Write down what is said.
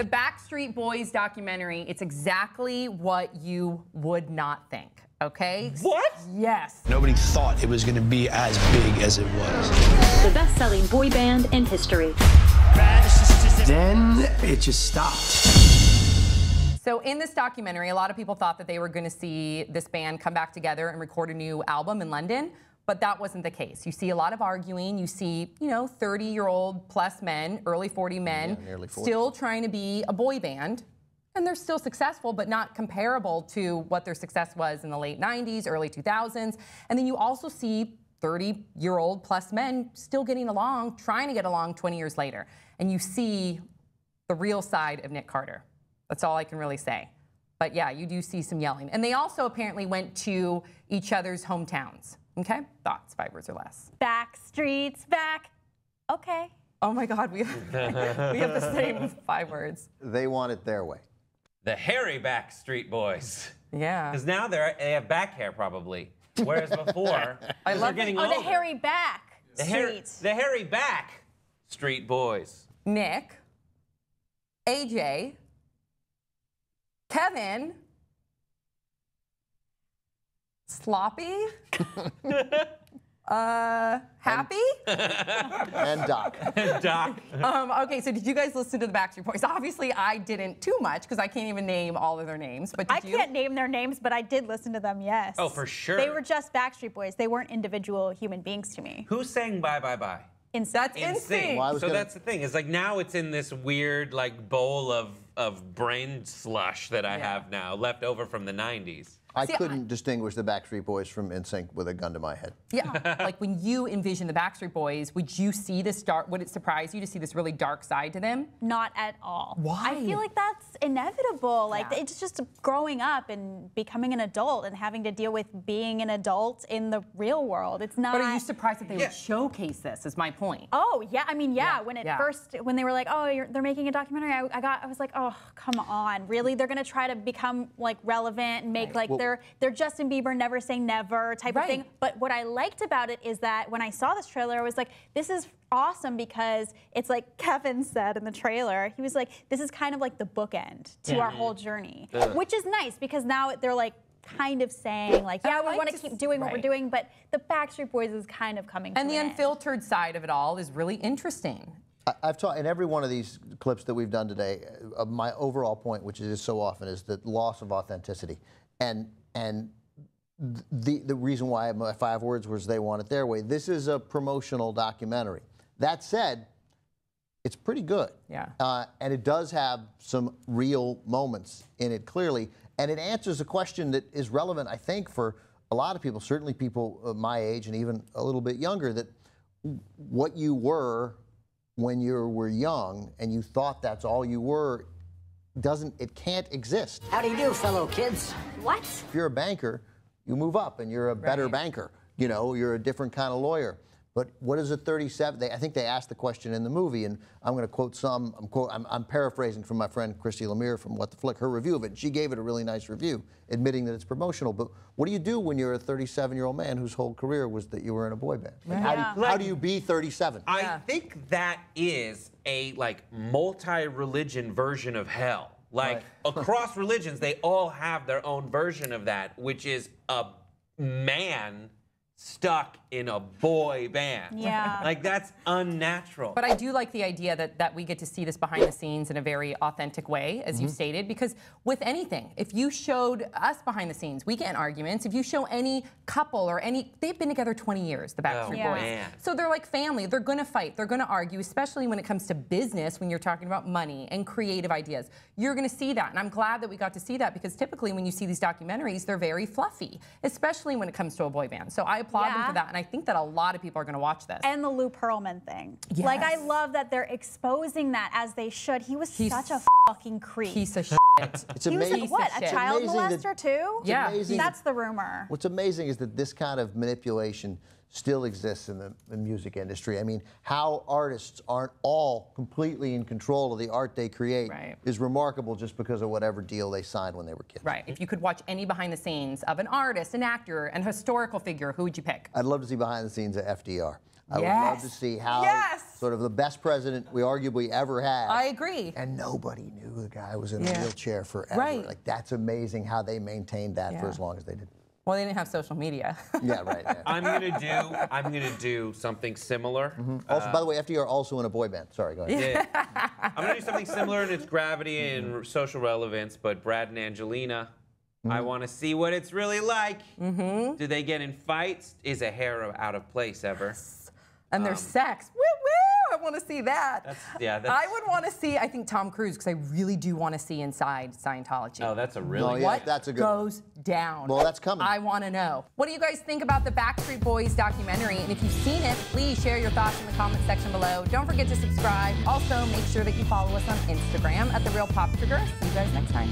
The Backstreet Boys documentary, it's exactly what you would not think, okay? What? Yes. Nobody thought it was going to be as big as it was. The best-selling boy band in history. Then it just stopped. So in this documentary, a lot of people thought that they were going to see this band come back together and record a new album in London, but that wasn't the case. You see a lot of arguing. You see, 30-year-old plus men, early 40 men, nearly 40. still trying to be a boy band. And they're still successful, but not comparable to what their success was in the late 90s, early 2000s. And then you also see 30-year-old plus men still getting along, trying to get along 20 years later. And you see the real side of Nick Carter. That's all I can really say. But yeah, you do see some yelling. And they also apparently went to each other's hometowns. Okay? Thoughts, 5 words or less. Backstreet's back. Okay. Oh my God, we have the same 5 words. They want it their way. The hairy Backstreet Boys. Yeah. Because now they have back hair probably, whereas before they're getting older. The hairy back street. The hairy back Street Boys. Nick, AJ, Kevin, Sloppy, Happy? And Doc. Doc. Okay, so did you guys listen to the Backstreet Boys? Obviously, I didn't too much because I can't even name all of their names. But did you? Can't name their names, but I did listen to them, yes. Oh, for sure. They were just Backstreet Boys. They weren't individual human beings to me. Who sang Bye Bye Bye? That's insane. Well, So that's the thing. It's like now it's in this weird like bowl of brain slush that I have now left over from the 90s. I couldn't distinguish the Backstreet Boys from NSYNC with a gun to my head. Yeah, like when you envision the Backstreet Boys, would you see this dark? Would it surprise you to see this really dark side to them? Not at all. Why? I feel like that's inevitable. Like it's just growing up and becoming an adult and having to deal with being an adult in the real world. It's not. But are you surprised that they would showcase this? Is my point. Oh yeah, I mean when it first when they were like, oh, they're making a documentary, I was like, oh come on, really? They're gonna try to become like relevant and make like they're Justin Bieber, never say never type of thing. But what I liked about it is that when I saw this trailer, I was like, this is awesome because it's like Kevin said in the trailer, he was like, this is kind of like the bookend to our whole journey, which is nice because now they're like kind of saying like, yeah, we want to keep doing what we're doing, but the Backstreet Boys is kind of coming to an And the end. unfiltered side of it all is really interesting. I've taught in every one of these clips that we've done today, my overall point, which is so often, is the loss of authenticity. And the reason why my 5 words was they want it their way. This is a promotional documentary. That said, it's pretty good. Yeah. And it does have some real moments in it, clearly. And it answers a question that is relevant, I think, for a lot of people, certainly people my age and even a little bit younger, that what you were when you were young and you thought that's all you were, it can't exist. How do you do, fellow kids? What? If you're a banker, you move up and you're a better banker. You know, you're a different kind of lawyer. But what is a 37? I think they asked the question in the movie, and I'm going to quote some. I'm paraphrasing from my friend Christy Lemire from What the Flick, her review of it. She gave it a really nice review, admitting that it's promotional. But what do you do when you're a 37-year-old man whose whole career was that you were in a boy band? How do you be 37? I think that is a like multi-religion version of hell. Like across religions, they all have their own version of that, which is a man stuck in a boy band. Yeah. Like that's unnatural. But I do like the idea that we get to see this behind the scenes in a very authentic way, as you stated, because with anything, if you showed us behind the scenes, we get in arguments. If you show any couple or they've been together 20 years, the Backstreet Boys. Man. So they're like family. They're going to fight. They're going to argue, especially when it comes to business, when you're talking about money and creative ideas. You're going to see that. And I'm glad that we got to see that because typically when you see these documentaries, they're very fluffy, especially when it comes to a boy band. So I applaud them for that. And I think that a lot of people are going to watch this. And the Lou Pearlman thing. Yes. Like, I love that they're exposing that as they should. He was such a fucking creep. Piece of shit. It's He was amazing. like, what, a child molester too? Yeah. amazing That's the rumor. What's amazing is that this kind of manipulation still exists in the music industry. I mean, how artists aren't all completely in control of the art they create is remarkable just because of whatever deal they signed when they were kids. Right. If you could watch any behind the scenes of an artist, an actor, an historical figure, who would you pick? I'd love to see behind the scenes of FDR. I would love to see how sort of the best president we arguably ever had. I agree. And nobody knew the guy was in a wheelchair forever. Right. Like, that's amazing how they maintained that for as long as they did. Well, they didn't have social media. Yeah, right. Yeah. I'm gonna do something similar. Also, by the way, FDR also in a boy band. Sorry, go ahead. Yeah. I'm gonna do something similar in its gravity and social relevance, but Brad and Angelina. I want to see what it's really like. Do they get in fights? Is a hair out of place ever? And their sex. Woo woo! I want to see that. I would want to see, I think, Tom Cruise, because I really do want to see inside Scientology. Oh, that's a really good one. That's a good goes down? Well, that's coming. I want to know. What do you guys think about the Backstreet Boys documentary? And if you've seen it, please share your thoughts in the comment section below. Don't forget to subscribe. Also, make sure that you follow us on Instagram at The Real Pop Sugar. See you guys next time.